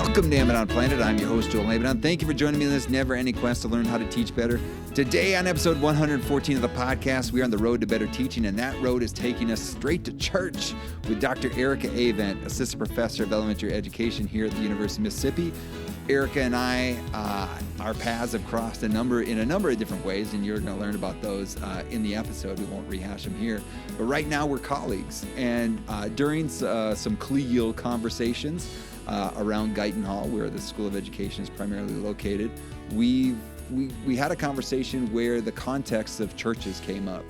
Welcome to Avent on Planet. I'm your host, Joel Avent. Thank you for joining me in this never-ending quest to learn how to teach better. Today on episode 114 of the podcast, we are on the road to better teaching, and that road is taking us straight to church with Dr. Erica Avent, Assistant Professor of Elementary Education here at the University of Mississippi. Erica and I, our paths have crossed in a number of different ways, and you're going to learn about those in the episode. We won't rehash them here. But right now, we're colleagues, and during some collegial conversations around Guyton Hall, where the School of Education is primarily located, we had a conversation where the context of churches came up,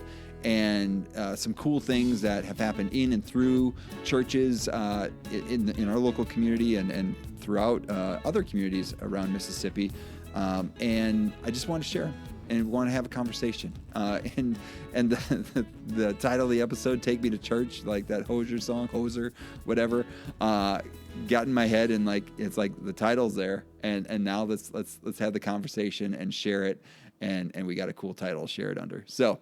and some cool things that have happened in and through churches in our local community and throughout other communities around Mississippi. And I just want to share and want to have a conversation. And the title of the episode, Take Me to Church, like that Hoser song, Hoser, whatever, got in my head, and it's like the title's there, and now let's have the conversation and share it, and we got a cool title to share it under. So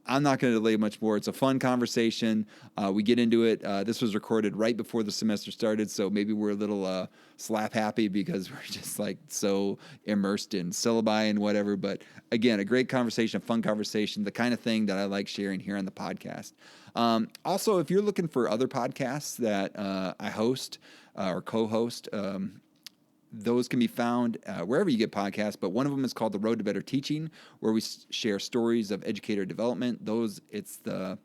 I'm not going to delay much more. It's a fun conversation. We get into it. This was recorded right before the semester started, so maybe we're a little slap happy because we're just so immersed in syllabi and whatever. But again, a great conversation, a fun conversation, the kind of thing that I like sharing here on the podcast. Also, if you're looking for other podcasts that I host or co-host, those can be found wherever you get podcasts, but one of them is called The Road to Better Teaching, where we share stories of educator development. It's the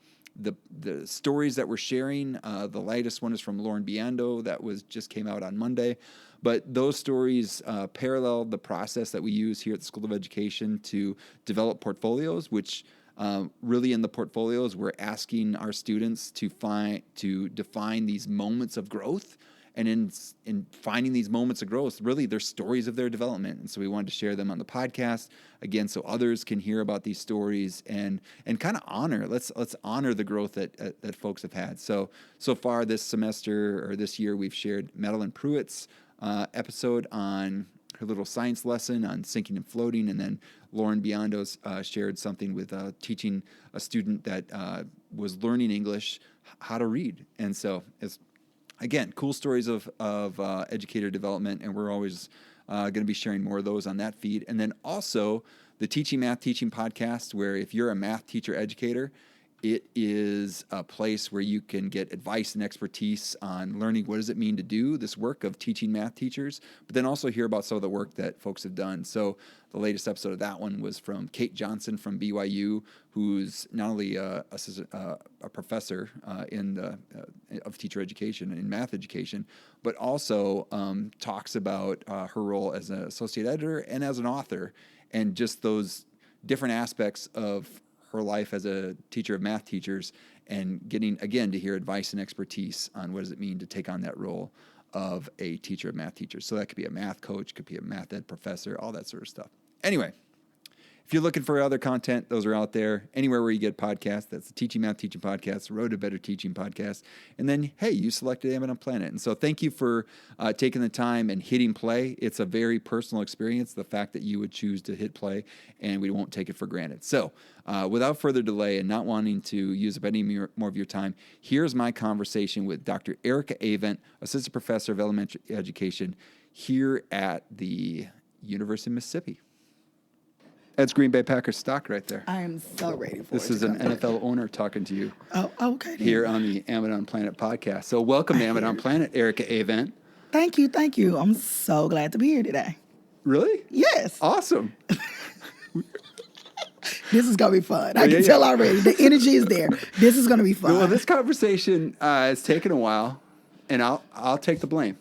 stories that we're sharing. The latest one is from Lauren Biondo that just came out on Monday. But those stories parallel the process that we use here at the School of Education to develop portfolios, which really in the portfolios, we're asking our students to define these moments of growth. And in finding these moments of growth, really, they're stories of their development. And so we wanted to share them on the podcast, again, so others can hear about these stories and kind of honor. Let's honor the growth that folks have had. So far this semester or this year, we've shared Madeline Pruitt's episode on her little science lesson on sinking and floating. And then Lauren Biondo's shared something with teaching a student that was learning English, how to read. And so again, cool stories of educator development, and we're always going to be sharing more of those on that feed. And then also the Teaching Math Teaching podcast, where if you're a math teacher educator, it is a place where you can get advice and expertise on learning what does it mean to do this work of teaching math teachers, but then also hear about some of the work that folks have done. So the latest episode of that one was from Kate Johnson from BYU, who's not only a professor of teacher education and math education, but also talks about her role as an associate editor and as an author, and just those different aspects of her life as a teacher of math teachers, and getting, again, to hear advice and expertise on what does it mean to take on that role of a teacher of math teachers. So that could be a math coach, could be a math ed professor, all that sort of stuff. Anyway, if you're looking for other content, those are out there. Anywhere where you get podcasts, that's the Teaching Math Teaching Podcast, Road to Better Teaching Podcast. And then, hey, you selected Avent on Planet. And so thank you for taking the time and hitting play. It's a very personal experience, the fact that you would choose to hit play, and we won't take it for granted. So without further delay and not wanting to use up any more of your time, here's my conversation with Dr. Erica Avent, Assistant Professor of Elementary Education here at the University of Mississippi. That's Green Bay Packers stock right there. I am so ready for this. This is an NFL owner talking to you. Oh, okay. Here on the Avent on Planet podcast. So welcome to Avent on Planet, Erica Avent. Thank you. I'm so glad to be here today. Really? Yes. Awesome. This is going to be fun. I can tell already. The energy is there. This is going to be fun. Well, this conversation has taken a while, and I'll take the blame.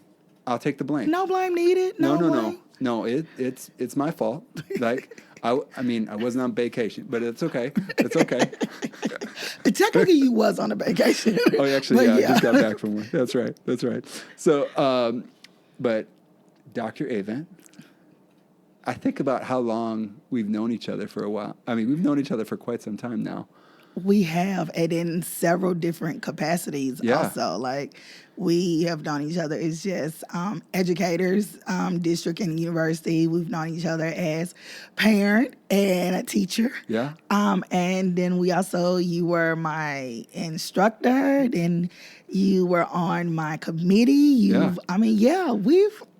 No blame needed. No, it's my fault. I wasn't on vacation, but it's okay. Technically, you was on a vacation. Oh, actually, I just got back from one. That's right. So, but Dr. Avent, I think about how long we've known each other for a while. I mean, we've known each other for quite some time now. We have, and in several different capacities also. Like, we have known each other as just educators, district and university. We've known each other as parent and a teacher. Yeah. And then you were my instructor, then you were on my committee.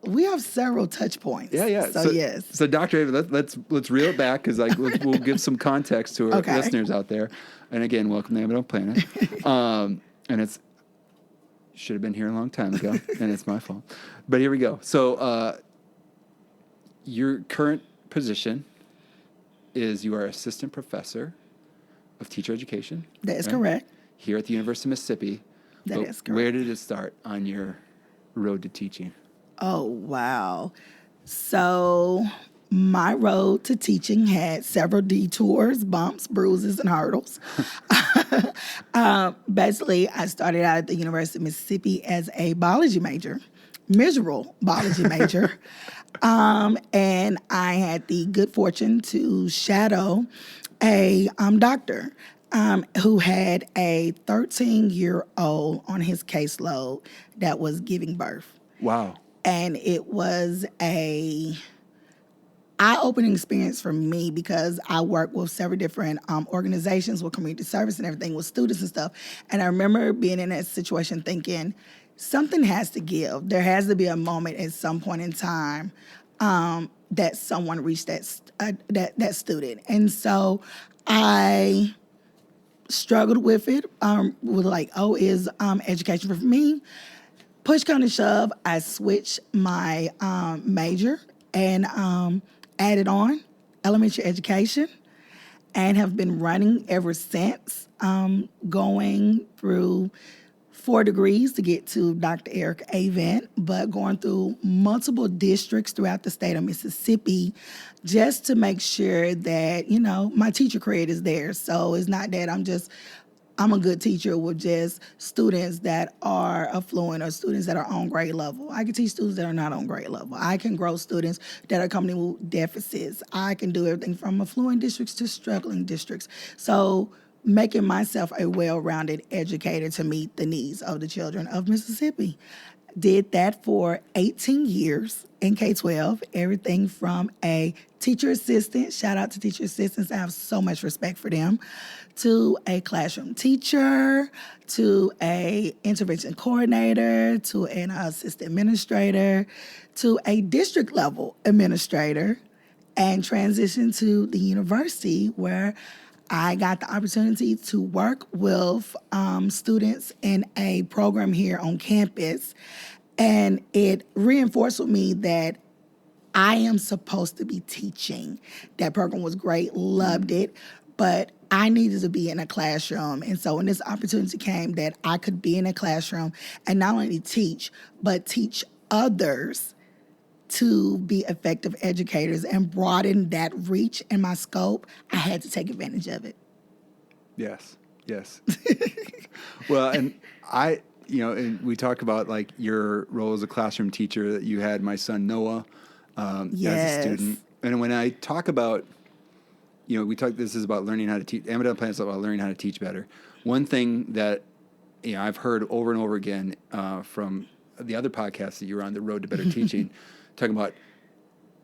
We have several touch points. Yeah. So yes. So Dr. Avent, let's reel it back, because we'll give some context to our listeners out there. And again, welcome to Avent Planet. And it's should have been here a long time ago, and it's my fault. But here we go. So your current position is you are assistant professor of teacher education. That is correct. Here at the University of Mississippi. That is correct. Where did it start on your road to teaching? Oh, wow. So my road to teaching had several detours, bumps, bruises, and hurdles. Basically, I started out at the University of Mississippi as a biology major, miserable biology major. And I had the good fortune to shadow a doctor who had a 13-year-old on his caseload that was giving birth. Wow. And it was a eye-opening experience for me, because I work with several different organizations with community service and everything with students and stuff. And I remember being in that situation thinking, something has to give. There has to be a moment at some point in time that someone reached that student. And so I struggled with it, is education for me? Push come to shove, I switched my major and added on elementary education, and have been running ever since, going through 4 degrees to get to Dr. Eric Avent, but going through multiple districts throughout the state of Mississippi just to make sure that, my teacher cred is there. So it's not that I'm a good teacher with just students that are affluent or students that are on grade level. I can teach students that are not on grade level. I can grow students that are coming with deficits. I can do everything from affluent districts to struggling districts. So making myself a well-rounded educator to meet the needs of the children of Mississippi. Did that for 18 years in K-12, everything from a teacher assistant, shout out to teacher assistants, I have so much respect for them, to a classroom teacher, to a intervention coordinator, to an assistant administrator, to a district level administrator, and transitioned to the university where I got the opportunity to work with students in a program here on campus, and it reinforced with me that I am supposed to be teaching. That program was great, loved it, but I needed to be in a classroom. And so when this opportunity came that I could be in a classroom and not only teach, but teach others to be effective educators and broaden that reach and my scope, I had to take advantage of it. Yes. Well, and and we talk about like your role as a classroom teacher that you had my son Noah as a student. And when I talk about, this is about learning how to teach. Avent Planet is about learning how to teach better. One thing that I've heard over and over again from the other podcasts that you were on, the Road to Better Teaching, talking about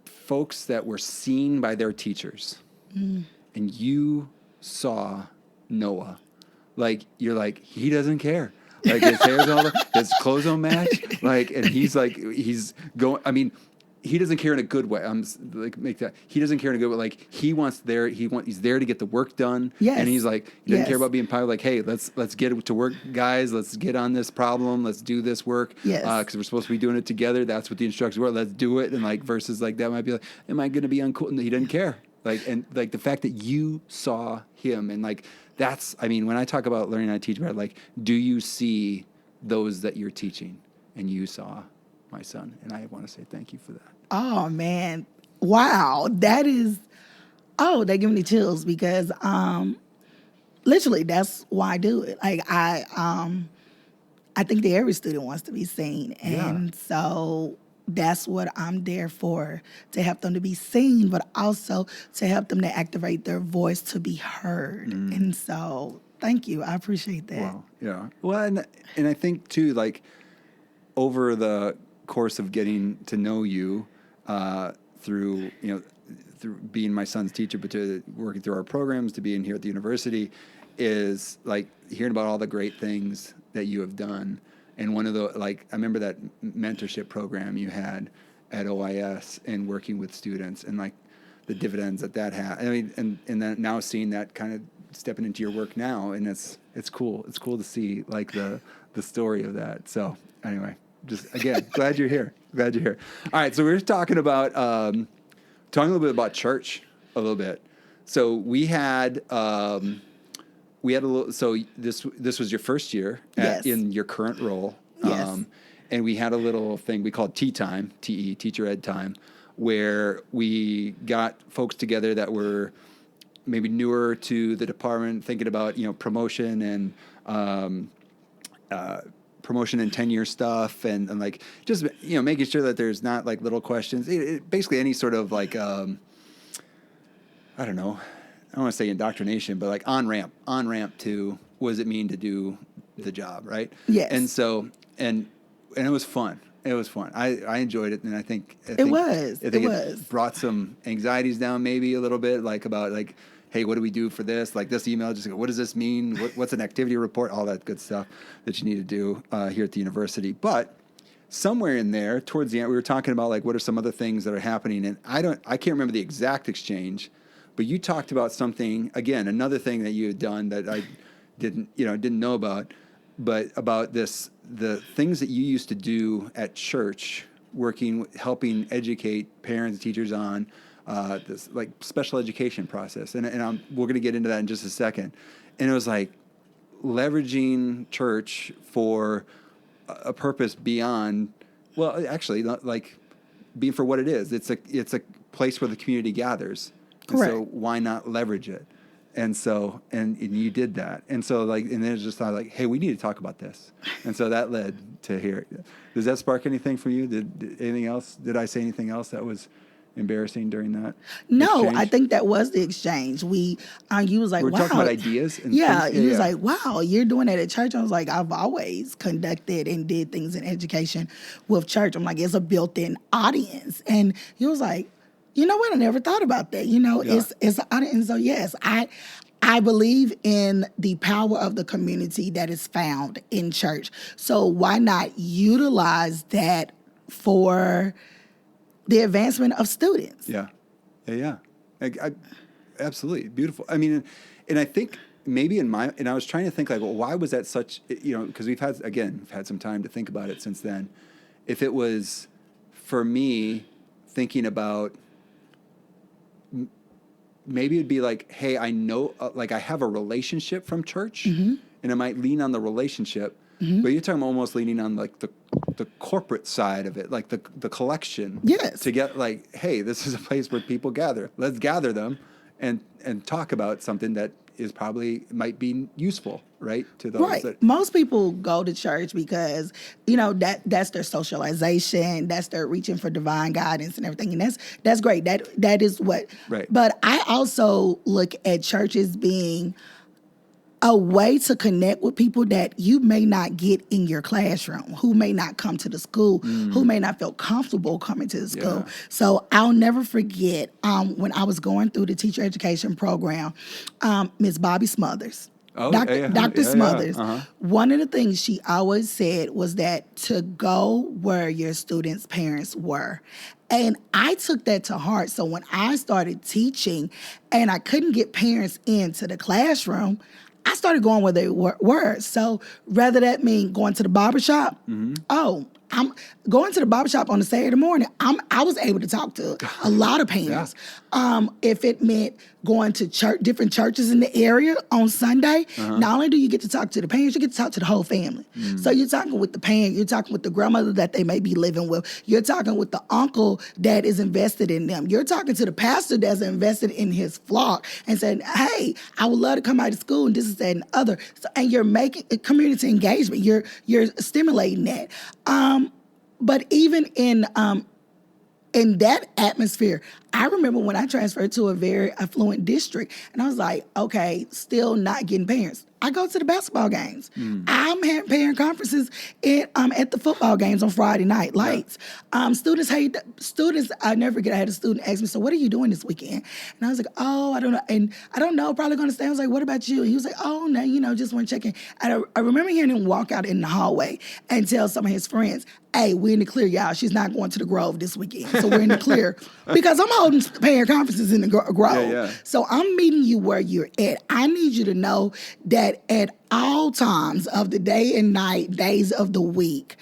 folks that were seen by their teachers, and you saw Noah, you're like, he doesn't care. Like his hair's all, his clothes don't match. And he's going. I mean, he doesn't care in a good way. Make that. He doesn't care in a good way. He's there to get the work done. Yes. And he's he doesn't care about being popular. Hey, let's get to work, guys. Let's get on this problem. Let's do this work. Yes. Because we're supposed to be doing it together. That's what the instructions were. Let's do it. And versus that might be am I going to be uncool? And he doesn't care. The fact that you saw him and that's, when I talk about learning how to teach better, do you see those that you're teaching? And you saw my son. And I want to say thank you for that. Oh, man. Wow. That give me chills because literally that's why I do it. I think that every student wants to be seen. And so that's what I'm there for, to help them to be seen, but also to help them to activate their voice to be heard. And so Thank you. I appreciate that. Wow. Yeah. Well, and I think too, like over the course of getting to know you, through through being my son's teacher, but to working through our programs, to being here at the university, is like hearing about all the great things that you have done. And one of the, like, I remember that mentorship program you had at OIS and working with students and like the dividends that had. I mean, and then now seeing that kind of stepping into your work now, and it's cool. It's cool to see like the story of that. So anyway, just again, glad you're here. Glad you're here. All right. So we're talking about, talking a little bit about church a little bit. So we had a little, so this was your first year Yes. in your current role. Yes. And we had a little thing we called tea time, TE, teacher ed time, where we got folks together that were maybe newer to the department, thinking about, promotion and, promotion and tenure stuff, and like just making sure that there's not like little questions. Basically any sort of like I don't know, I don't want to say indoctrination, but like on ramp to what does it mean to do the job, right? Yes. And so and it was fun. It was fun. I enjoyed it, and I think It was. it brought some anxieties down maybe a little bit, like about like, hey, what do we do for this? Like this email, just what does this mean? What's an activity report? All that good stuff that you need to do here at the university. But somewhere in there, towards the end, we were talking about like what are some other things that are happening, and I can't remember the exact exchange, but you talked about something again, another thing that you had done that I didn't know about, but about the things that you used to do at church, helping educate parents and teachers on this like special education process, and we're going to get into that in just a second. And it was like leveraging church for a purpose beyond, well, actually, not like being for what it is. It's a place where the community gathers. Correct. And so why not leverage it? And so, and you did that. And so like, and then it just thought like, hey, we need to talk about this. And so that led to here. Does that spark anything for you? Did anything else? Did I say anything else that was embarrassing during that? No, exchange? I think that was the exchange. You was like, We're wow. talking about ideas. And Yeah, things? he was like, wow, you're doing that at church. I was like, I've always conducted and did things in education with church. I'm like, it's a built-in audience. And he was like, you know what? I never thought about that. Yeah. It's an audience. So yes, I believe in the power of the community that is found in church. So why not utilize that for the advancement of students? Yeah. I absolutely beautiful. I mean, and I think maybe and I was trying to think like, well, why was that such? Because we've had some time to think about it since then. If it was for me thinking about. Maybe it'd be like, hey, I know, like I have a relationship from church, Mm-hmm. and I might lean on the relationship, Mm-hmm. but you're talking almost leaning on like the corporate side of it, like the collection. Yes. To get like, hey, this is a place where people gather. Let's gather them, and talk about something that is might be useful, right? To those Right. that. Most people go to church because, that's their socialization, that's their reaching for divine guidance and everything. And that's great. That is what. Right. But I also look at church as being a way to connect with people that you may not get in your classroom, who may not come to the school, who may not feel comfortable coming to the school. Yeah. So I'll never forget when I was going through the teacher education program, Miss Bobby Smothers. Oh, Dr. yeah, Dr. yeah, Smothers, uh-huh. one of the things she always said was that to go where your students' parents were. And I took that to heart. So when I started teaching and I couldn't get parents into the classroom, I started going where they were. So rather that mean going to the barbershop, I'm going to the barbershop on a Saturday morning. I was able to talk to a lot of parents. If it meant going to different churches in the area on Sunday, not only do you get to talk to the parents, you get to talk to the whole family. So you're talking with the parent, you're talking with the grandmother that they may be living with, you're talking with the uncle that is invested in them, you're talking to the pastor that's invested in his flock and saying, hey, I would love to come out of school and this is that and other. So, and you're making community engagement, you're stimulating that. But even in that atmosphere, I remember when I transferred to a very affluent district, and I was like, okay, still not getting parents. I go to the basketball games. I'm having parent conferences at the football games on Friday night lights. Students, I never forget, I had a student ask me, so what are you doing this weekend? And I was like, oh, I don't know. And I don't know, probably going to stay. I was like, what about you? And he was like, oh, no, just want to check in. And I remember hearing him walk out in the hallway and tell some of his friends, hey, we're in the clear, y'all. She's not going to the Grove this weekend. So we're in the clear. Because I'm holding parent conferences in the Grove. Yeah. So I'm meeting you where you're at. I need you to know that at all times of the day and night, days of the week,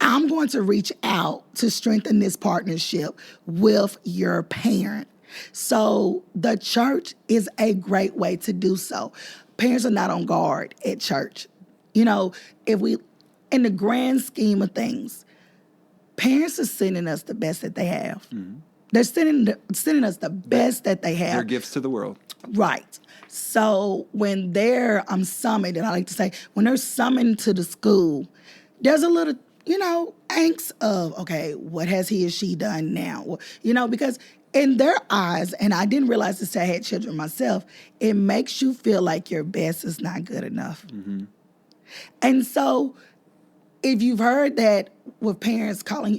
I'm going to reach out to strengthen this partnership with your parent. So the church is a great way to do so. Parents are not on guard at church. In the grand scheme of things, parents are sending us the best that they have. Mm-hmm. They're sending us the best that they have. They're gifts to the world. Right. So when they're summoned, and I like to say, when they're summoned to the school, there's a little, angst of, okay, what has he or she done now? Because in their eyes, and I didn't realize this till I had children myself, it makes you feel like your best is not good enough. Mm-hmm. And so if you've heard that with teachers calling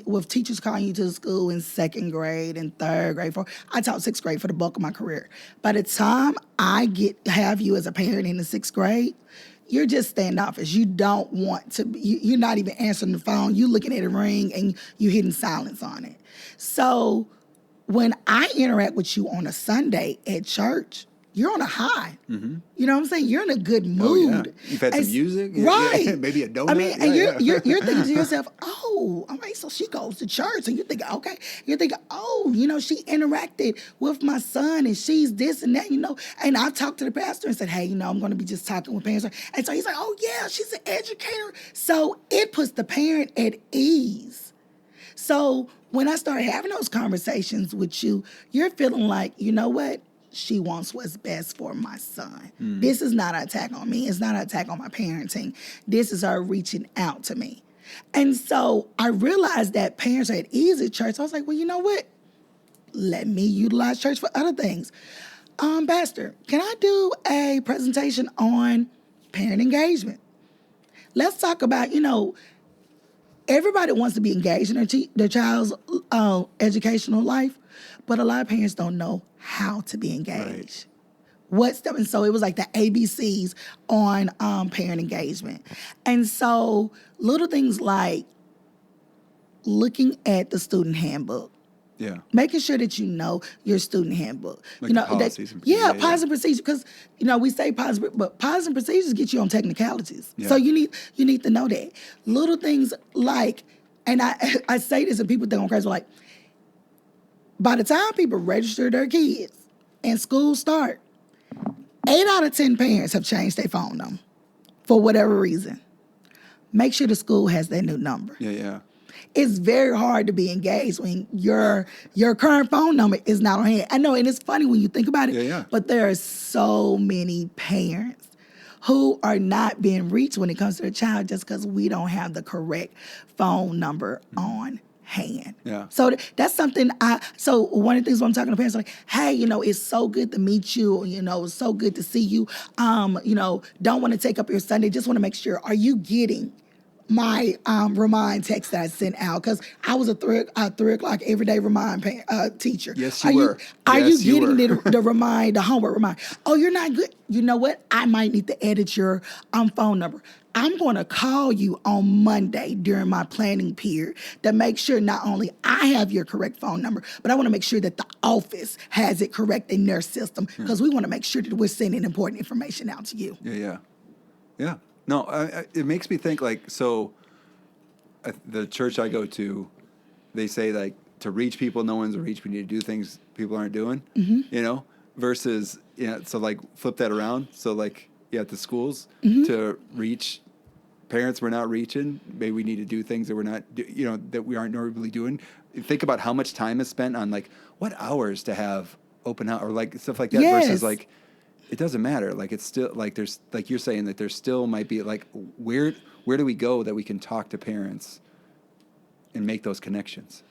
you to the school in second grade and third grade, I taught sixth grade for the bulk of my career. By the time I have you as a parent in the sixth grade, you're just standoffish. You don't want to, you're not even answering the phone. You're looking at a ring and you're hitting silence on it. So when I interact with you on a Sunday at church, you're on a high. Mm-hmm. You know what I'm saying? You're in a good mood. Oh, yeah. You've had some music. Right. Yeah, maybe a donut. I mean, and you're thinking to yourself, oh, all right, so she goes to church. And you're thinking, okay. You're thinking, oh, she interacted with my son and she's this and that, And I talked to the pastor and said, hey, I'm going to be just talking with parents. And so he's like, oh, yeah, she's an educator. So it puts the parent at ease. So when I started having those conversations with you, you're feeling like, you know what? She wants what's best for my son. Mm. This is not an attack on me. It's not an attack on my parenting. This is her reaching out to me. And so I realized that parents are at ease at church. So I was like, well, you know what? Let me utilize church for other things. Pastor, can I do a presentation on parent engagement? Let's talk about, everybody wants to be engaged in their child's educational life, but a lot of parents don't know how to be engaged. Right. And so it was like the ABCs on parent engagement. And so little things like looking at the student handbook. Yeah. Making sure that you know your student handbook. Like the policies and procedures. Yeah, policies and procedures. Because, we say policies, but policies and procedures get you on technicalities. Yeah. So you need to know that. Little things like, and I say this and people think I'm crazy, like, by the time people register their kids and school start, 8 out of 10 parents have changed their phone number for whatever reason. Make sure the school has their new number. Yeah. It's very hard to be engaged when your current phone number is not on hand. I know, and it's funny when you think about it, yeah. But there are so many parents who are not being reached when it comes to their child just because we don't have the correct phone number on hand. Yeah. So that's something so one of the things when I'm talking to parents, like, hey, it's so good to meet you, it's so good to see you. Don't want to take up your Sunday, just want to make sure, are you getting my remind text that I sent out? Because I was a 3 o'clock everyday remind teacher. Yes, you were. Are you getting the homework remind? Oh, you're not good. You know what? I might need to edit your phone number. I'm going to call you on Monday during my planning period to make sure not only I have your correct phone number, but I want to make sure that the office has it correct in their system, because we want to make sure that we're sending important information out to you. Yeah. No, it makes me think, like, so the church I go to, they say, like, to reach people no one's reached, we need to do things people aren't doing, versus, so, like, flip that around. So, like, at the schools, to reach parents we're not reaching, maybe we need to do things that we're not, that we aren't normally doing. Think about how much time is spent on, like, what hours to have open house or, like, stuff like that, versus, like, it doesn't matter. Like, it's still, like, there's, like you're saying, that there still might be, like, where do we go that we can talk to parents and make those connections?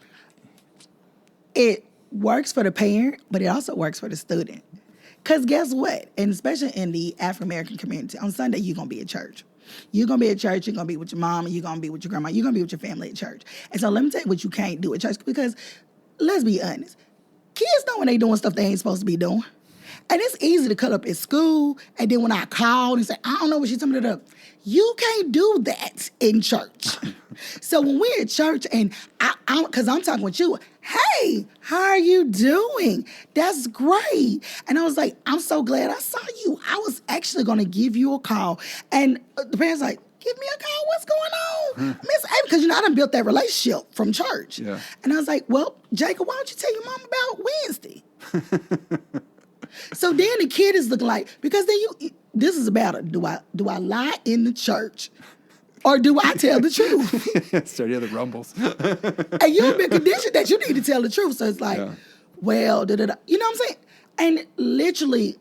It works for the parent, but it also works for the student. Because guess what? And especially in the African-American community, on Sunday, you're going to be at church. You're going to be at church, you're going to be with your mom, and you're going to be with your grandma, you're going to be with your family at church. And so let me tell you what you can't do at church, because let's be honest, kids know when they doing stuff they ain't supposed to be doing. And it's easy to cut up at school, and then when I call and say, I don't know what she's talking about, you can't do that in church. So when we're at church, and because I'm talking with you, hey, how are you doing? That's great. And I was like, I'm so glad I saw you. I was actually going to give you a call. And the parents like, give me a call. What's going on? Miss Amy, because, I done built that relationship from church. Yeah. And I was like, well, Jacob, why don't you tell your mom about Wednesday? So then the kid is looking like, because then this is about it. Do I lie in the church, or do I tell the truth? Start the rumbles. And you've been conditioned that you need to tell the truth. So it's like, well, da-da-da. You know what I'm saying? And literally,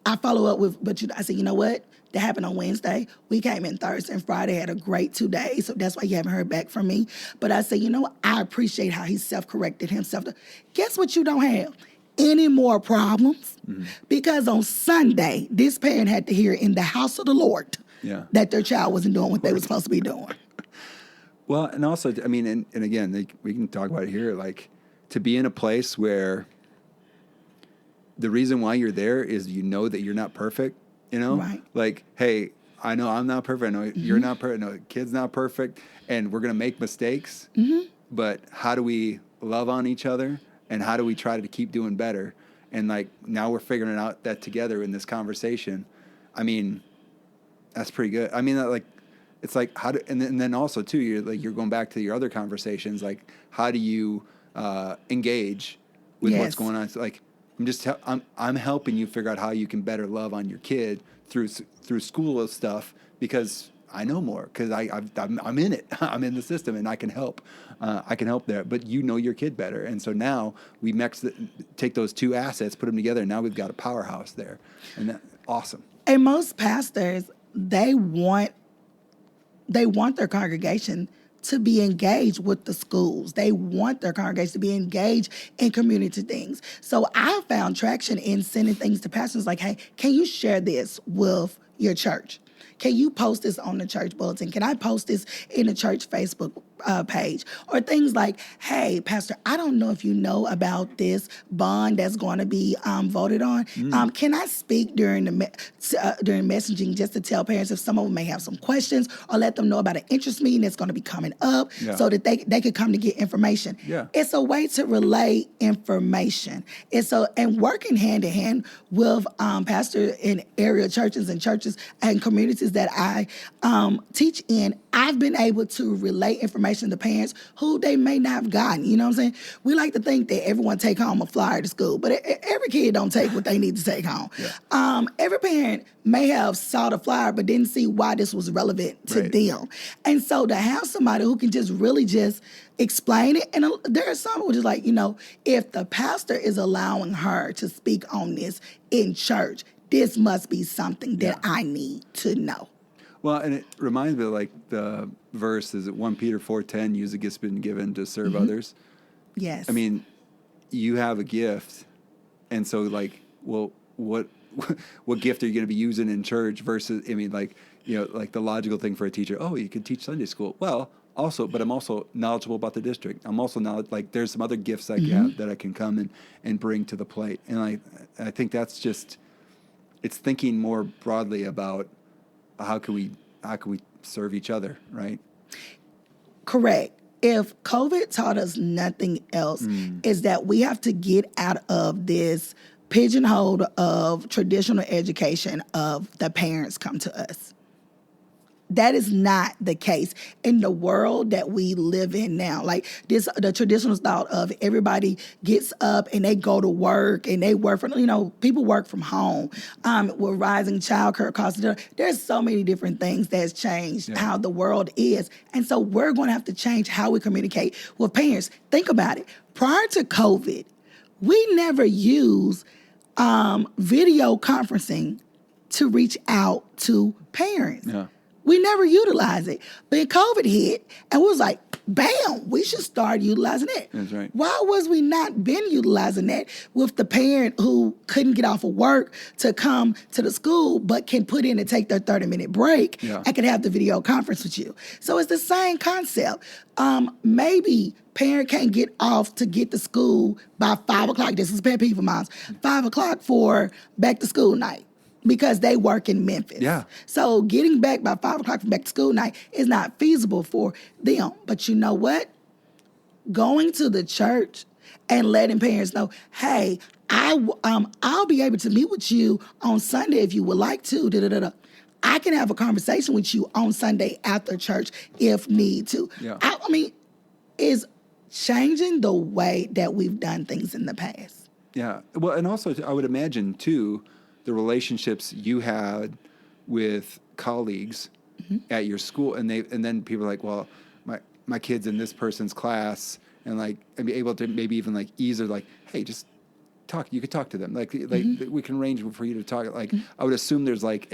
I follow up with, I said, you know what? That happened on Wednesday. We came in Thursday and Friday, had a great 2 days. So that's why you haven't heard back from me. But I said, I appreciate how he self-corrected himself. Guess what you don't have? Any more problems? Because on Sunday, this parent had to hear in the house of the Lord that their child wasn't doing what they were supposed to be doing. Well, and also, I mean, and again, we can talk about it here, like, to be in a place where the reason why you're there is that you're not perfect, Right. Like, hey, I know I'm not perfect. I know you're not perfect. I know the kid's not perfect. And we're going to make mistakes. But how do we love on each other? And how do we try to keep doing better? And, like, now we're figuring out that together in this conversation. I mean, that's pretty good. I mean, it's like, how do, and then also too, you're going back to your other conversations. Like, how do you engage with what's going on? So, like, I'm helping you figure out how you can better love on your kid through school stuff, because I know more, because I'm in it. I'm in the system, and I can help. I can help there. But you know your kid better, and so now we take those two assets, put them together, and now we've got a powerhouse there, and that's awesome. And most pastors, they want their congregation to be engaged with the schools. They want their congregation to be engaged in community things. So I found traction in sending things to pastors like, hey, can you share this with your church? Can you post this on the church bulletin? Can I post this in the church Facebook page? Or things like, hey, Pastor, I don't know if you know about this bond that's going to be voted on. Can I speak during messaging just to tell parents if some of them may have some questions, or let them know about an interest meeting that's going to be coming up so that they could come to get information. Yeah. It's a way to relay information. And working hand in hand with pastors in area churches and communities that I teach in, I've been able to relay information to parents who they may not have gotten. You know what I'm saying? We like to think that everyone take home a flyer to school, but every kid don't take what they need to take home. Yeah. Every parent may have saw the flyer but didn't see why this was relevant to them. And so to have somebody who can just really just explain it, and there are some who just like, if the pastor is allowing her to speak on this in church, this must be something that I need to know. Well, and it reminds me of, like, the verse, is it 1 Peter 4:10, use the gifts been given to serve others? Yes. I mean, you have a gift, and so, like, well, what gift are you going to be using in church versus, I mean, like, like the logical thing for a teacher, you could teach Sunday school. Well, but I'm also knowledgeable about the district. I'm also like, there's some other gifts I have that I can come and bring to the plate. And I think that's just, it's thinking more broadly about how can we serve each other, right? Correct. If COVID taught us nothing else, is that we have to get out of this pigeonhole of traditional education of the parents come to us. That is not the case in the world that we live in now. Like the traditional thought of everybody gets up and they go to work and they work from, people work from home. With rising childcare costs, there's so many different things that's changed how the world is. And so we're going to have to change how we communicate with parents. Think about it. Prior to COVID, we never used video conferencing to reach out to parents. Yeah. We never utilized it. But COVID hit, and we was like, bam, we should start utilizing that. That's right. Why was we not been utilizing that with the parent who couldn't get off of work to come to the school, but can put in and take their 30-minute break and can have the video conference with you? So it's the same concept. Maybe parent can't get off to get to school by 5 o'clock. This is pet peeve of mine. 5 o'clock for back to school night, because they work in Memphis. Yeah. So getting back by 5 o'clock for back to school night is not feasible for them. But you know what? Going to the church and letting parents know, hey, I'll be able to meet with you on Sunday if you would like to. Da-da-da-da. I can have a conversation with you on Sunday after church if need to. Yeah. I mean, is changing the way that we've done things in the past. Yeah. Well, and also I would imagine too, the relationships you had with colleagues at your school, and then people are like, well, my kid's in this person's class, and like, and be able to maybe even like ease or like, hey, just talk. You could talk to them. Like we can arrange for you to talk. Like I would assume there's like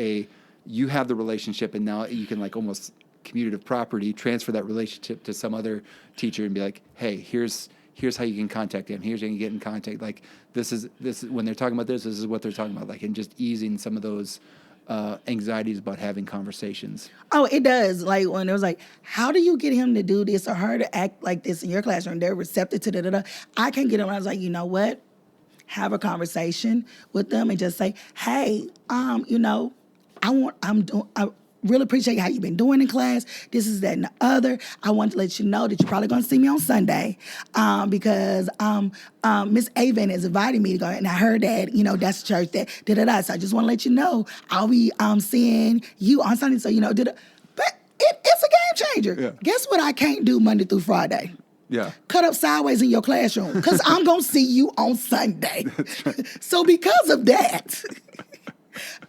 you have the relationship, and now you can like almost commutative property transfer that relationship to some other teacher and be like, hey, here's how you can contact them. Here's how you can get in contact. Like this is when they're talking about this is what they're talking about. Like, and just easing some of those anxieties about having conversations. Oh, it does. Like when it was like, how do you get him to do this or her to act like this in your classroom? They're receptive to da-da-da. I can get them. I was like, you know what? Have a conversation with them and just say, hey, I really appreciate how you've been doing in class. This is that and the other. I want to let you know that you're probably going to see me on Sunday because Miss Avent is inviting me to go. And I heard that, that's the church that da-da-da. So I just want to let you know I'll be seeing you on Sunday. So, da-da. But it's a game changer. Yeah. Guess what I can't do Monday through Friday? Yeah. Cut up sideways in your classroom because I'm going to see you on Sunday. So because of that,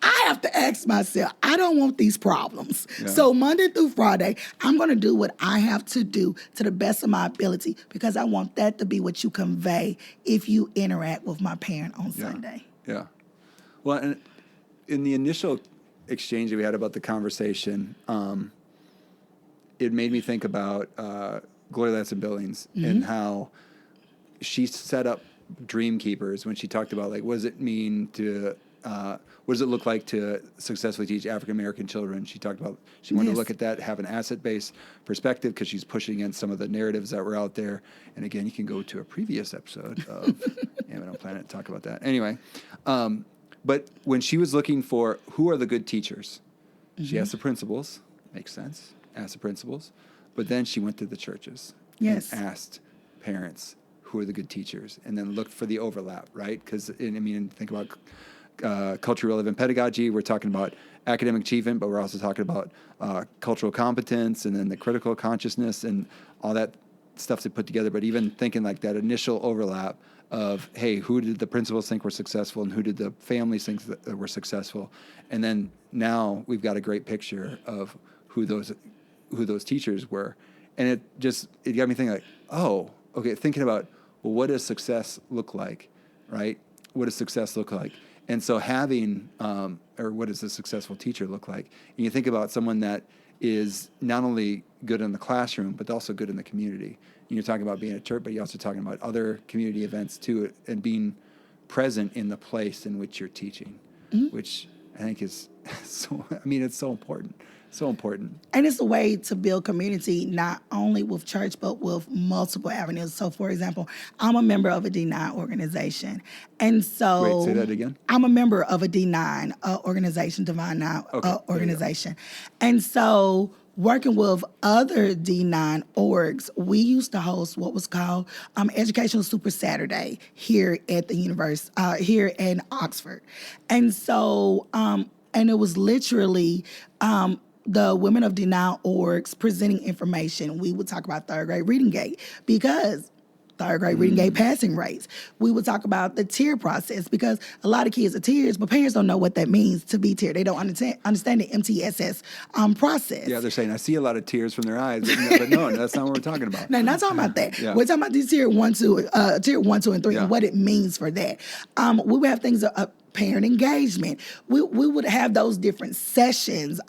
I have to ask myself, I don't want these problems. Yeah. So Monday through Friday, I'm going to do what I have to do to the best of my ability because I want that to be what you convey if you interact with my parent on Sunday. Yeah. Well, and in the initial exchange that we had about the conversation, it made me think about Gloria Ladson Billings and how she set up Dream Keepers when she talked about, like, what does it mean to... what does it look like to successfully teach African-American children? She talked about she wanted to look at that, have an asset-based perspective because she's pushing against some of the narratives that were out there. And again, you can go to a previous episode of Avent on Planet to talk about that. Anyway, but when she was looking for who are the good teachers, she asked the principals. Makes sense. Asked the principals. But then she went to the churches and asked parents who are the good teachers and then looked for the overlap, right? Because, think about... culturally relevant pedagogy. We're talking about academic achievement, but we're also talking about cultural competence and then the critical consciousness and all that stuff to put together. But even thinking like that initial overlap of, hey, who did the principals think were successful and who did the families think that were successful? And then now we've got a great picture of who those teachers were. And it got me thinking like, oh, okay, thinking about, well, what does success look like, right? What does success look like? And so having, or what does a successful teacher look like? And you think about someone that is not only good in the classroom, but also good in the community. And you're talking about being at church, but you're also talking about other community events too, and being present in the place in which you're teaching, which I think is it's so important. So important. And it's a way to build community, not only with church, but with multiple avenues. So, for example, I'm a member of a D9 organization. And so... Wait, say that again? I'm a member of a D9 organization, Divine 9 organization. And so... working with other D9 orgs, we used to host what was called Educational Super Saturday here at the university, here in Oxford. And so, and it was literally the women of D9 orgs presenting information. We would talk about third grade reading gate because third grade reading gate passing rates. We would talk about the tier process because a lot of kids are tiers, but parents don't know what that means to be tiered. They don't understand the MTSS process. Yeah, they're saying, I see a lot of tears from their eyes, but no, that's not what we're talking about. No, not talking about that. Yeah. We're talking about these tier 1, 2, and 3, and what it means for that. We would have things parent engagement. We would have those different sessions,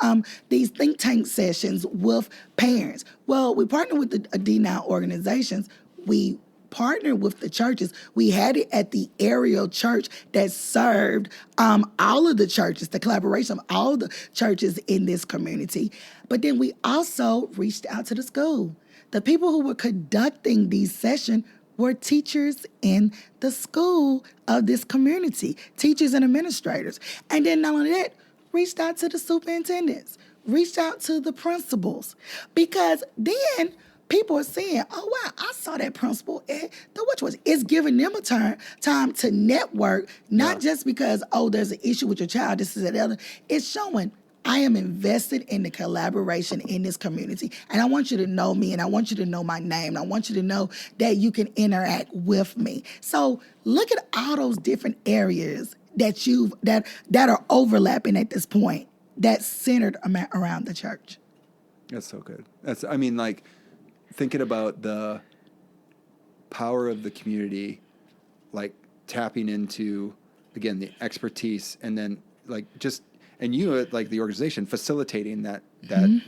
these think tank sessions with parents. Well, we partner with the D9 organizations. We partnered with the churches. We had it at the aerial church that served all of the churches, the collaboration of all the churches in this community. But then we also reached out to the school. The people who were conducting these sessions were teachers in the school of this community, teachers and administrators. And then not only that, reached out to the superintendents, reached out to the principals, because then people are saying, oh, wow, I saw that principal at the which was. It's giving them a time to network, not just because, oh, there's an issue with your child, this is that other. It's showing I am invested in the collaboration in this community. And I want you to know me, and I want you to know my name, and I want you to know that you can interact with me. So look at all those different areas that are overlapping at this point that's centered around the church. That's so good. Thinking about the power of the community, like tapping into, again, the expertise, and then and you, like the organization, facilitating that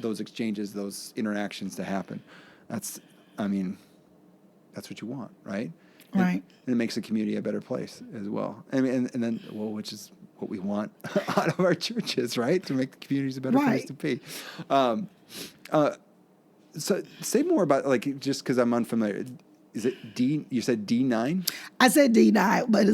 those exchanges, those interactions to happen. That's what you want, right? Right. And it makes the community a better place as well. I mean, and then, which is what we want out of our churches, right? To make the communities a better place to be. So say more about, just because I'm unfamiliar. Is it D? You said D9? I said D9, but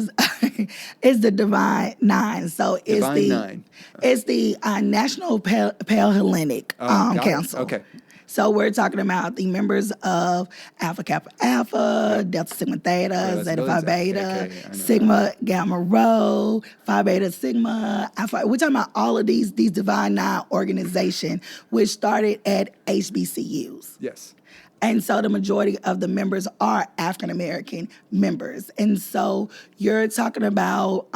it's the Divine Nine. So it's Divine Nine. It's the National Pale Hellenic Council. Okay. So we're talking about the members of Alpha Kappa Alpha, Delta Sigma Theta, Zeta Phi Beta, Sigma Gamma Rho, Phi Beta Sigma Alpha. We're talking about all of these Divine Nine organizations, which started at HBCUs. Yes. And so the majority of the members are African American members. And so you're talking about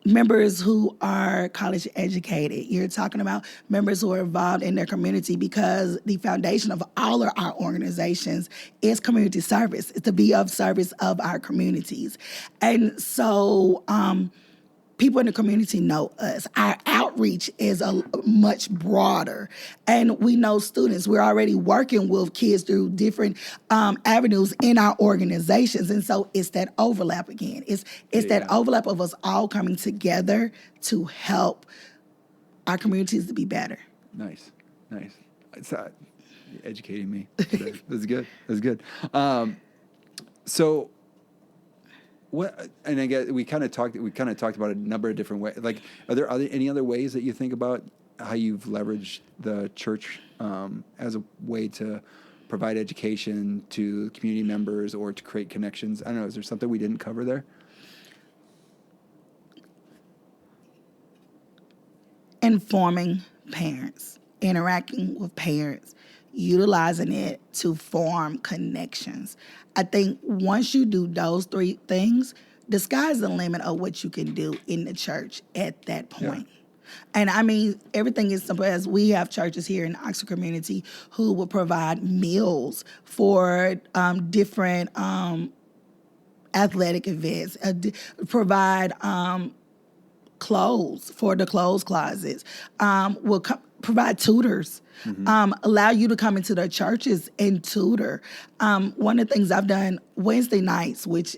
members who are college educated. You're talking about members who are involved in their community, because the foundation of all of our organizations is community service. It's to be of service of our communities. And so people in the community know us. Our outreach is much broader. And we know students. We're already working with kids through different avenues in our organizations. And so it's that overlap again. It's that overlap of us all coming together to help our communities to be better. Nice. It's educating me. That's good. So what? And I guess we kind of talked about a number of different ways. Like, are there any other ways that you think about how you've leveraged the church as a way to provide education to community members or to create connections? I don't know. Is there something we didn't cover there? Informing parents, interacting with parents, utilizing it to form connections. I think once you do those three things, the sky's the limit of what you can do in the church at that point. Yeah. And I mean, everything is simple as we have churches here in the Oxford community who will provide meals for different athletic events, provide clothes for the clothes closets, will provide tutors, allow you to come into their churches and tutor. One of the things I've done Wednesday nights, which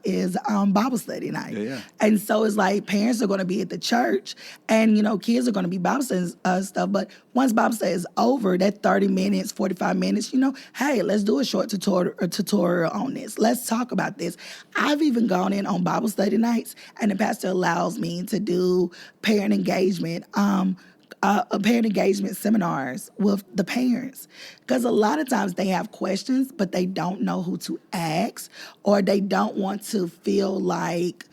is Bible study night. Yeah. And so it's like parents are going to be at the church and, kids are going to be Bible study stuff. But once Bible study is over, that 30 minutes, 45 minutes, hey, let's do a short tutorial on this. Let's talk about this. I've even gone in on Bible study nights and the pastor allows me to do parent engagement parent engagement seminars with the parents. Because a lot of times they have questions, but they don't know who to ask, or they don't want to feel like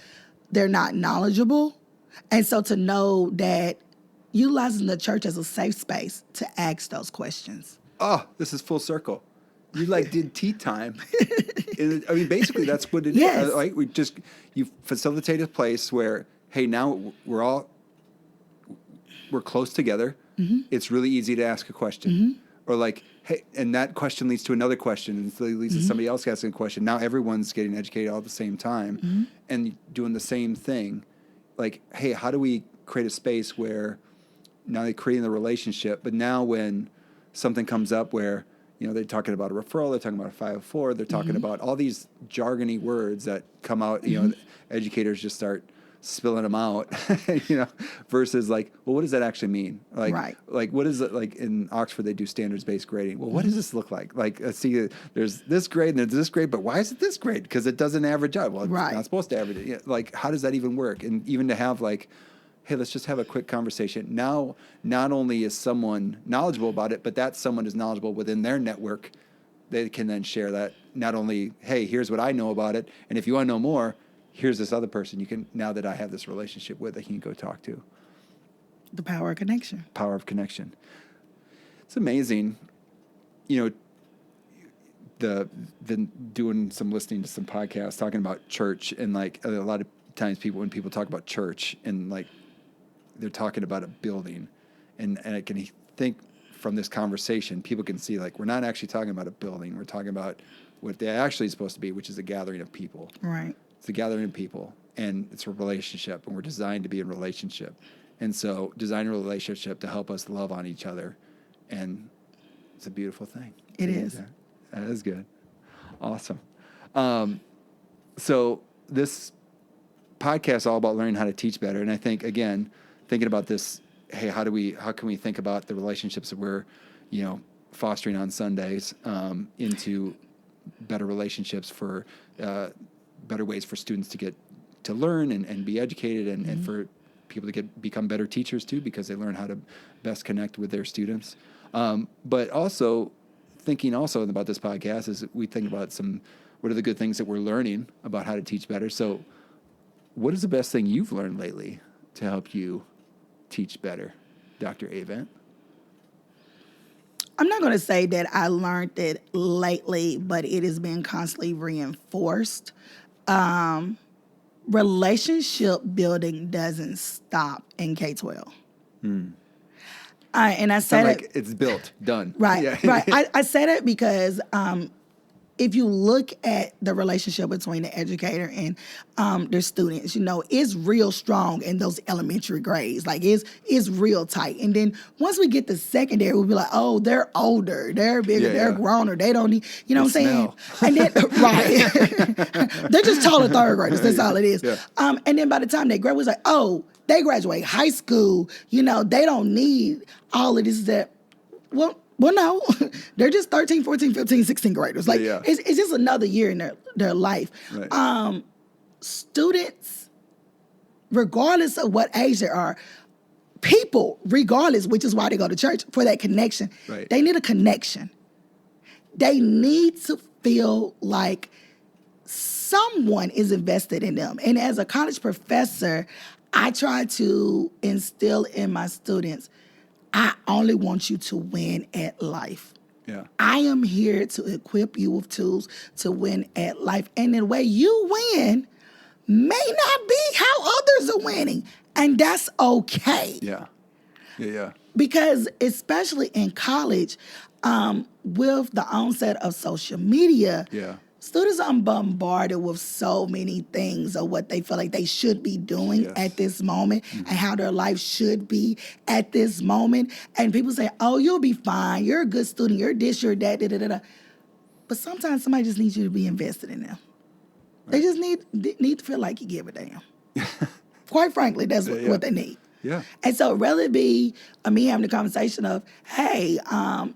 they're not knowledgeable. And so to know that utilizing the church as a safe space to ask those questions. Oh, this is full circle. You did tea time. I mean, basically that's what it yes. is. Right? You facilitate a place where, hey, now we're close together. Mm-hmm. It's really easy to ask a question. Mm-hmm. Or like, hey, and that question leads to another question, and so it leads to somebody else asking a question. Now everyone's getting educated all at the same time and doing the same thing. Like, hey, how do we create a space where now they're creating the relationship, but now when something comes up where, they're talking about a referral, they're talking about a 504, they're talking about all these jargony words that come out, educators just start spilling them out, versus like, well, what does that actually mean? Like what is it, like in Oxford, they do standards-based grading. Well, what does this look like? Like, see, there's this grade and there's this grade, but why is it this grade? Because it doesn't average out. Well, it's not supposed to average it. Like, how does that even work? And even to have like, hey, let's just have a quick conversation. Now, not only is someone knowledgeable about it, but that someone is knowledgeable within their network. They can then share that. Not only, hey, here's what I know about it, and if you want to know more, here's this other person you can, now that I have this relationship with, I can go talk to. The power of connection. Power of connection. It's amazing. Been doing some listening to some podcasts talking about church, and like a lot of times when people talk about church, and like they're talking about a building, and I can think from this conversation, people can see like we're not actually talking about a building. We're talking about what they actually is supposed to be, which is a gathering of people. Right. It's a gathering of people, and it's a relationship, and we're designed to be in relationship. And so design a relationship to help us love on each other, and it's a beautiful thing. It is. That is good. Awesome. So this podcast is all about learning how to teach better, and I think, again, thinking about this, hey, how can we think about the relationships that we're, fostering on Sundays into better relationships for better ways for students to get to learn and be educated, and for people to become better teachers too, because they learn how to best connect with their students. But also thinking about this podcast is we think about what are the good things that we're learning about how to teach better. So what is the best thing you've learned lately to help you teach better, Dr. Avent? I'm not going to say that I learned it lately, but it has been constantly reinforced. Relationship building doesn't stop in K-12. And I say that, like it's built, done. Right, Yeah. right. I say that because if you look at the relationship between the educator and their students, it's real strong in those elementary grades. Like it's real tight. And then once we get to secondary, we'll be like, oh, they're older, they're bigger, they're growner, they don't need, what I'm saying? And then, right. They're just taller third graders. That's all it is. Yeah. And then by the time they graduate, it's like, oh, they graduate high school. They don't need all of this, that. Well, no, they're just 13, 14, 15, 16 graders. Like, it's just another year in their life. Right. Students, regardless of what age they are, people, regardless, which is why they go to church, for that connection, they need a connection. They need to feel like someone is invested in them. And as a college professor, I try to instill in my students, I only want you to win at life. Yeah. I am here to equip you with tools to win at life. And the way you win may not be how others are winning. And that's okay. Yeah. Yeah. Because especially in college, with the onset of social media, students are bombarded with so many things of what they feel like they should be doing at this moment and how their life should be at this moment. And people say, oh, you'll be fine. You're a good student. You're this, you're that, da-da-da-da. But sometimes somebody just needs you to be invested in them. Right. They just need to feel like you give a damn. Quite frankly, that's what they need. Yeah. And so rather it be me having a conversation of, hey,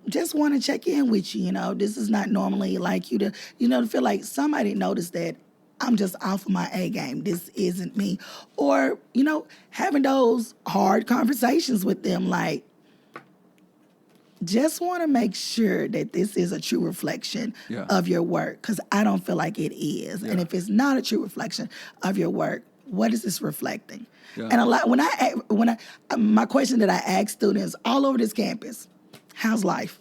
just want to check in with you. This is not normally like you to, to feel like somebody noticed that I'm just off of my A game. This isn't me. Or, having those hard conversations with them, like, just want to make sure that this is a true reflection of your work, because I don't feel like it is. Yeah. And if it's not a true reflection of your work, what is this reflecting? Yeah. And a lot when my question that I ask students all over this campus, how's life?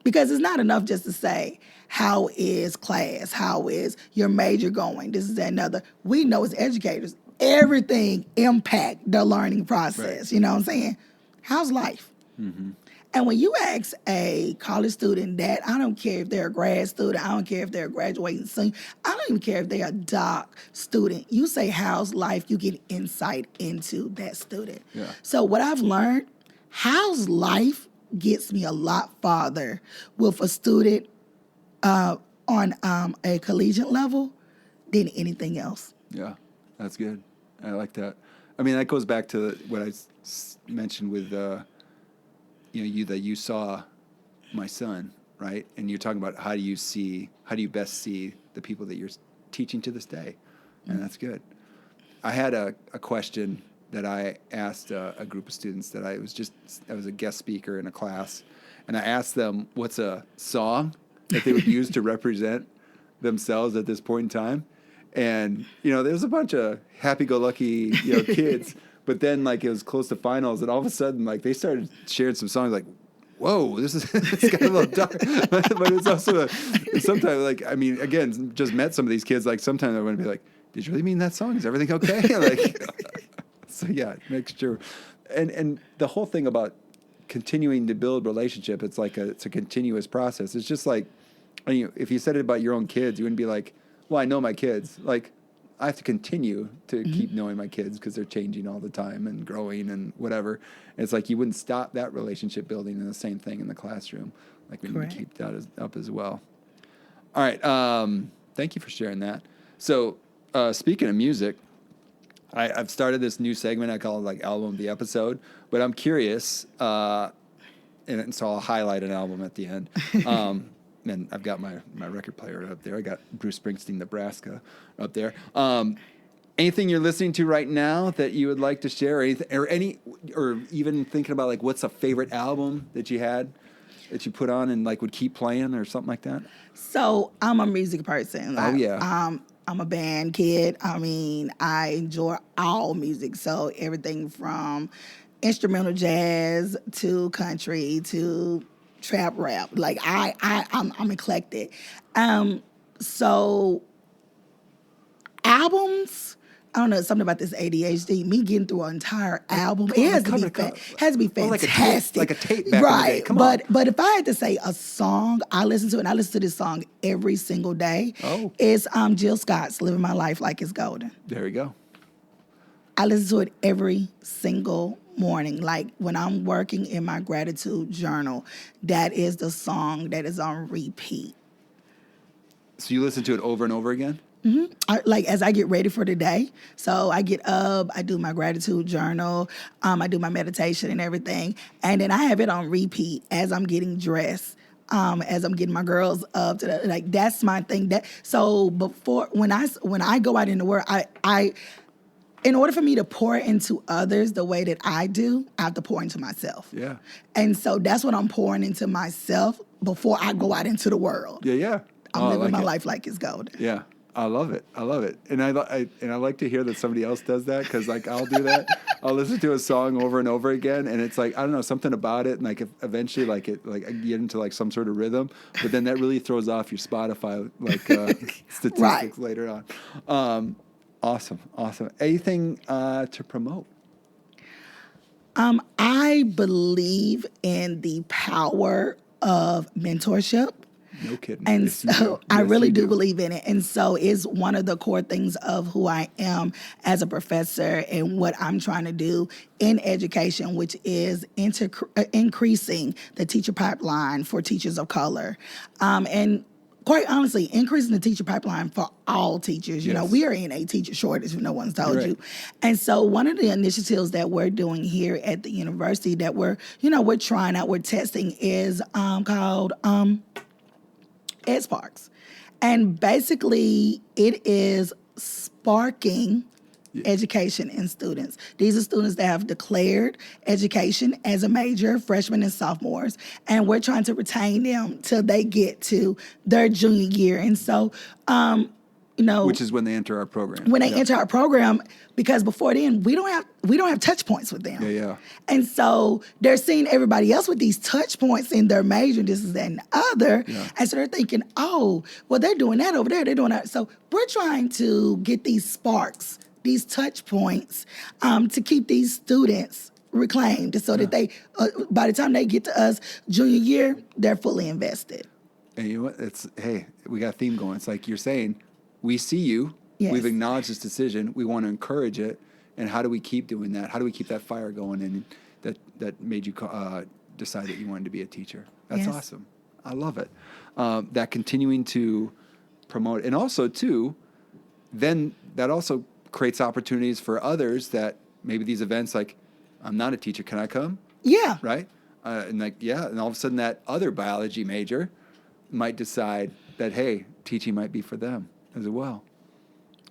Because it's not enough just to say, how is class? How is your major going? This is that, another. We know as educators, everything impact the learning process. Right. You know what I'm saying? How's life? Mm-hmm. And when you ask a college student that, I don't care if they're a grad student, I don't care if they're a graduating senior, I don't even care if they're a doc student. You say, how's life? You get insight into that student. Yeah. So what I've learned, how's life gets me a lot farther with a student on a collegiate level than anything else. Yeah, that's good. I like that. I mean, that goes back to what I mentioned with, that you saw my son, right? And you're talking about how do you best see the people that you're teaching to this day? And that's good. I had a question that I asked a group of students that I was a guest speaker in a class, and I asked them what's a song that they would use to represent themselves at this point in time. And, there's a bunch of happy-go-lucky, kids. But then, like, it was close to finals, and all of a sudden, like, they started sharing some songs like, whoa, it's got a little dark. But it's also sometimes, like, I mean, again, just met some of these kids. Like, sometimes I want to be like, did you really mean that song? Is everything okay? Like, so, yeah, make sure. And the whole thing about continuing to build relationship, it's a continuous process. It's just like, if you said it about your own kids, you wouldn't be like, well, I know my kids. Like, I have to continue to keep knowing my kids because they're changing all the time and growing and whatever. And it's like you wouldn't stop that relationship building, and the same thing in the classroom. Like, we need to keep that up as well. All right. Thank you for sharing that. So, speaking of music, I've started this new segment. I call it like Album of the Episode. But I'm curious, and so I'll highlight an album at the end. And I've got my record player up there. I got Bruce Springsteen, Nebraska up there. Anything you're listening to right now that you would like to share, or even thinking about, like, what's a favorite album that you had that you put on and, like, would keep playing or something like that? So I'm a music person. Oh, yeah. I'm a band kid. I mean, I enjoy all music. So everything from instrumental jazz to country to trap rap. Like, I'm eclectic. So albums, I don't know, something about this ADHD, me getting through an entire album, it has to be fantastic. Like a tape back in the day. Come on. But if I had to say a song, I listen to this song every single day. Oh. It's Jill Scott's Living My Life Like It's Golden. There we go. I listen to it every single morning. Like, when I'm working in my gratitude journal, that is the song that is on repeat. So you listen to it over and over again? Mm-hmm. As I get ready for the day. So I get up, I do my gratitude journal, I do my meditation and everything. And then I have it on repeat as I'm getting dressed. As I'm getting my girls up to that's my thing. So before, when I go out in the world, I in order for me to pour into others the way that I do, I have to pour into myself. Yeah. And so that's what I'm pouring into myself before I go out into the world. Yeah. I'm living my life like it's golden. Yeah. I love it. And I like to hear that somebody else does that, because, like, I'll do that. I'll listen to a song over and over again, and it's like, I don't know, something about it, and like eventually, like, I get into like some sort of rhythm, but then that really throws off your Spotify statistics later on. Awesome. Anything to promote? I believe in the power of mentorship. No kidding. And so I really do believe in it. And so it's one of the core things of who I am as a professor and what I'm trying to do in education, which is increasing the teacher pipeline for teachers of color. And quite honestly, increasing the teacher pipeline for all teachers. You know, we are in a teacher shortage, if no one's told you. And so one of the initiatives that we're doing here at the university that we're trying out, we're testing is called EdSparks. And basically, it is sparking education in students. These are students that have declared education as a major, freshmen and sophomores, and we're trying to retain them till they get to their junior year. And so, which is when they enter our program. When they enter our program, because before then we don't have touch points with them. Yeah. And so they're seeing everybody else with these touch points in their major, this is that and the other. Yeah. And so they're thinking, oh, well, they're doing that over there, they're doing that. So we're trying to get these sparks, these touch points, to keep these students reclaimed so that they, by the time they get to us junior year, they're fully invested. And you know what? Hey, we got a theme going. It's like you're saying, we see you. Yes. We've acknowledged this decision. We want to encourage it. And how do we keep doing that? How do we keep that fire going? And that made you decide that you wanted to be a teacher. That's awesome. I love it. That continuing to promote. And also, too, then that also creates opportunities for others that maybe these events, like, I'm not a teacher. Can I come? Yeah. Right? And all of a sudden that other biology major might decide that, hey, teaching might be for them as well.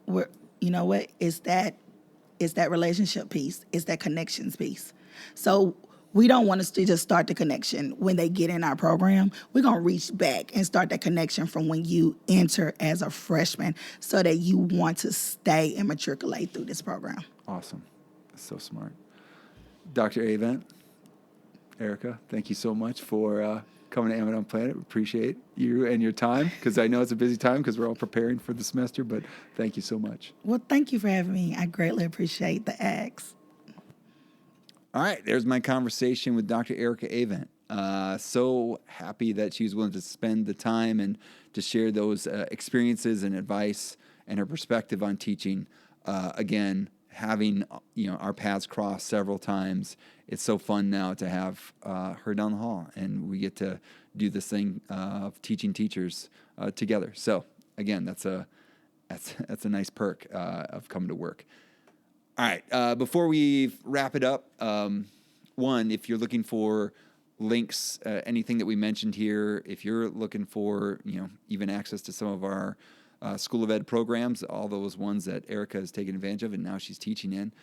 You know what? It's that relationship piece. It's that connections piece. So we don't want to just start the connection when they get in our program. We're going to reach back and start that connection from when you enter as a freshman so that you want to stay and matriculate through this program. Awesome. That's so smart. Dr. Avent, Erica, thank you so much for coming to Avent on Planet. Appreciate you and your time, because I know it's a busy time because we're all preparing for the semester, but thank you so much. Well, thank you for having me. I greatly appreciate the ask. All right, there's my conversation with Dr. Erica Avent. So happy that she was willing to spend the time and to share those experiences and advice and her perspective on teaching. Again, having our paths cross several times, it's so fun now to have her down the hall, and we get to do this thing of teaching teachers together. So again, that's a nice perk of coming to work. All right, before we wrap it up, one, if you're looking for links, anything that we mentioned here, if you're looking for even access to some of our School of Ed programs, all those ones that Erica has taken advantage of and now she's teaching in,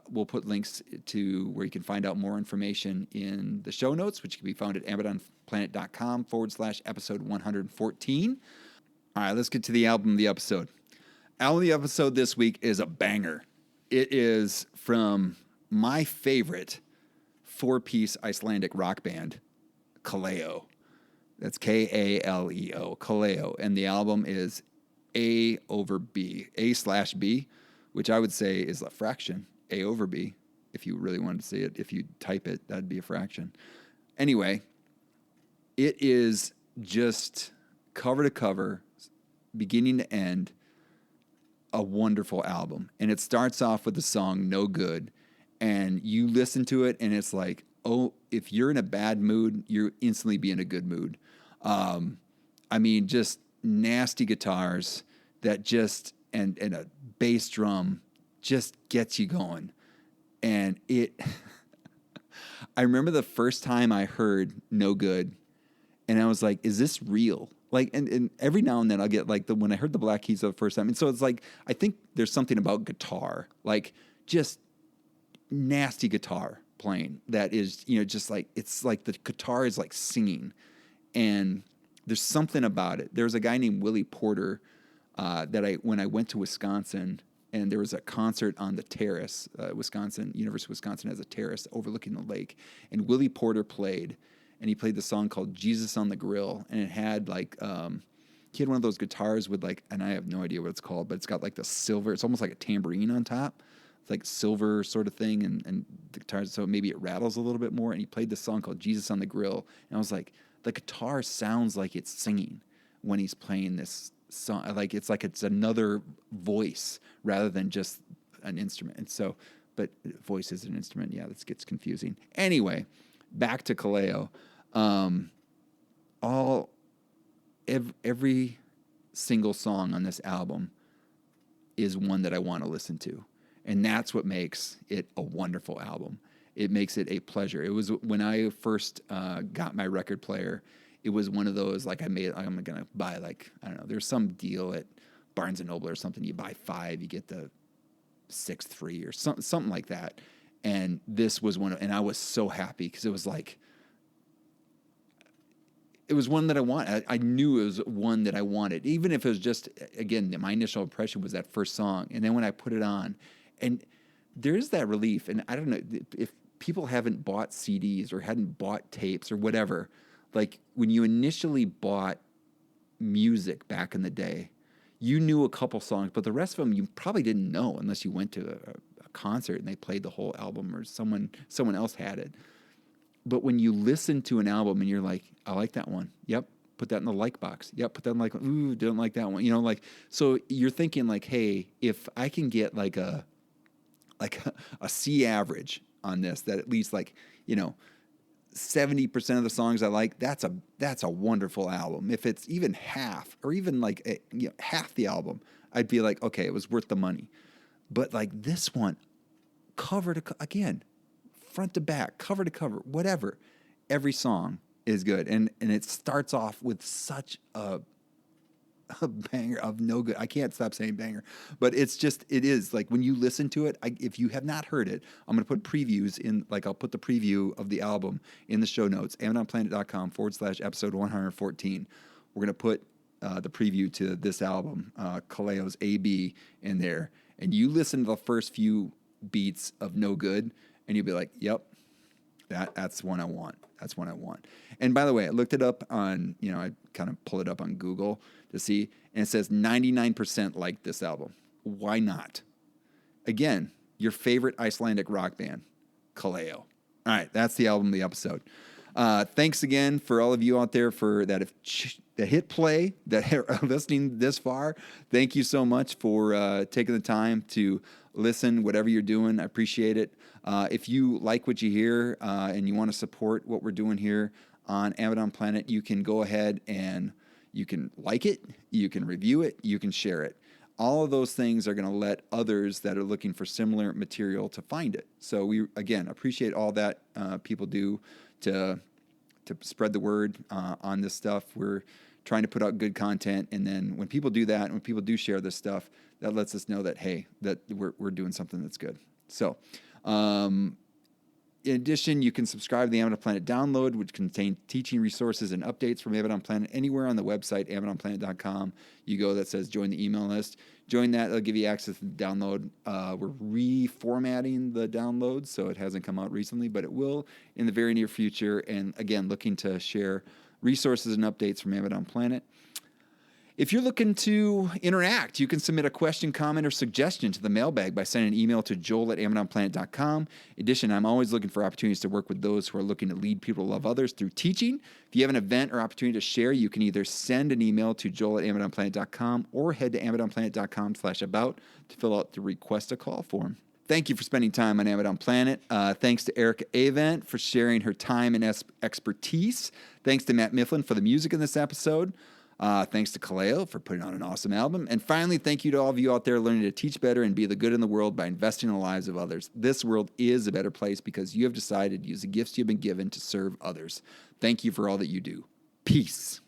we'll put links to where you can find out more information in the show notes, which can be found at AventOnPlanet.com/episode 114. All right, let's get to the album of the episode. Album of the episode this week is a banger. It is from my favorite 4-piece Icelandic rock band, KALEO. That's KALEO, KALEO. And the album is A/B, A/B, which I would say is a fraction, A/B. If you really wanted to see it, if you type it, that'd be a fraction. Anyway, it is just cover to cover, beginning to end, a wonderful album. And it starts off with the song No Good, and you listen to it and it's like, oh, if you're in a bad mood, you'll instantly be in a good mood. Just nasty guitars that just and a bass drum just gets you going. And I remember the first time I heard No Good, and I was like, is this real? Like, and every now and then I'll get like when I heard the Black Keys for the first time. And so it's like, I think there's something about guitar, like just nasty guitar playing that is, just like, it's like the guitar is like singing, and there's something about it. There's a guy named Willie Porter when I went to Wisconsin, and there was a concert on the terrace. University of Wisconsin has a terrace overlooking the lake, and Willie Porter played. And he played the song called Jesus on the Grill. And it had like, he had one of those guitars with like, and I have no idea what it's called, but it's got like the silver, it's almost like a tambourine on top. It's like silver sort of thing. And the guitar, so maybe it rattles a little bit more. And he played this song called Jesus on the Grill. And I was like, the guitar sounds like it's singing when he's playing this song. Like it's another voice rather than just an instrument. And so, but voice is an instrument. Yeah, this gets confusing. Anyway, back to KALEO. Every single song on this album is one that I want to listen to, and that's what makes it a wonderful album. It makes it a pleasure. It was when I first got my record player. It was one of those like I'm gonna buy like, I don't know. There's some deal at Barnes and Noble or something. You buy 5, you get the 6th free or something like that. And this was and I was so happy because it was like. It was one that I wanted. I knew it was one that I wanted, even if it was just, again, my initial impression was that first song. And then when I put it on, and there's that relief. And I don't know if people haven't bought CDs or hadn't bought tapes or whatever, like when you initially bought music back in the day, you knew a couple songs, but the rest of them you probably didn't know unless you went to a concert and they played the whole album, or someone else had it. But when you listen to an album and you're like, I like that one. Yep. Put that in the like box. Yep. Put that in like, ooh, don't like that one. Like, so you're thinking like, hey, if I can get like a C average on this, that at least 70% of the songs I like, that's a wonderful album. If it's even half, or even like half the album, I'd be like, okay, it was worth the money. But like this one, cover to again, front to back, cover to cover, whatever, every song is good, and it starts off with such a banger of no good. I can't stop saying banger, but it is like when you listen to it, if you have not heard it, I'm going to put previews in, I'll put the preview of the album in the show notes, AventOnPlanet.com/episode 114. We're going to put the preview to this album, KALEO's AB, in there, and you listen to the first few beats of No Good, and you'll be like, yep, that's one I want. That's one I want. And by the way, I looked it up on, I kind of pulled it up on Google to see, and it says 99% like this album. Why not? Again, your favorite Icelandic rock band, KALEO. All right, that's the album of the episode. Thanks again for all of you out there that hit play, that are listening this far. Thank you so much for taking the time to listen, whatever you're doing. I appreciate it. If you like what you hear and you want to support what we're doing here on Avent on Planet, you can go ahead and you can like it, you can review it, you can share it. All of those things are going to let others that are looking for similar material to find it. So we, again, appreciate all that people do to spread the word on this stuff. We're trying to put out good content, and then when people do that, and when people do share this stuff, that lets us know that, hey, that we're doing something that's good. So, in addition, you can subscribe to the Avent on Planet download, which contains teaching resources and updates from Avent on Planet anywhere on the website, AventOnPlanet.com. You go that says join the email list. Join that. It'll give you access to the download. We're reformatting the download, so it hasn't come out recently, but it will in the very near future. And again, looking to share resources and updates from Avent on Planet. If you're looking to interact, you can submit a question, comment, or suggestion to the mailbag by sending an email to joel@AventOnPlanet.com. In addition, I'm always looking for opportunities to work with those who are looking to lead people to love others through teaching. If you have an event or opportunity to share, you can either send an email to joel@AventOnPlanet.com or head to AventOnPlanet.com/about to fill out the request a call form. Thank you for spending time on Avent on Planet. Thanks to Erica Avent for sharing her time and expertise. Thanks to Matt Mifflin for the music in this episode. Thanks to KALEO for putting on an awesome album. And finally, thank you to all of you out there learning to teach better and be the good in the world by investing in the lives of others. This world is a better place because you have decided to use the gifts you've been given to serve others. Thank you for all that you do. Peace.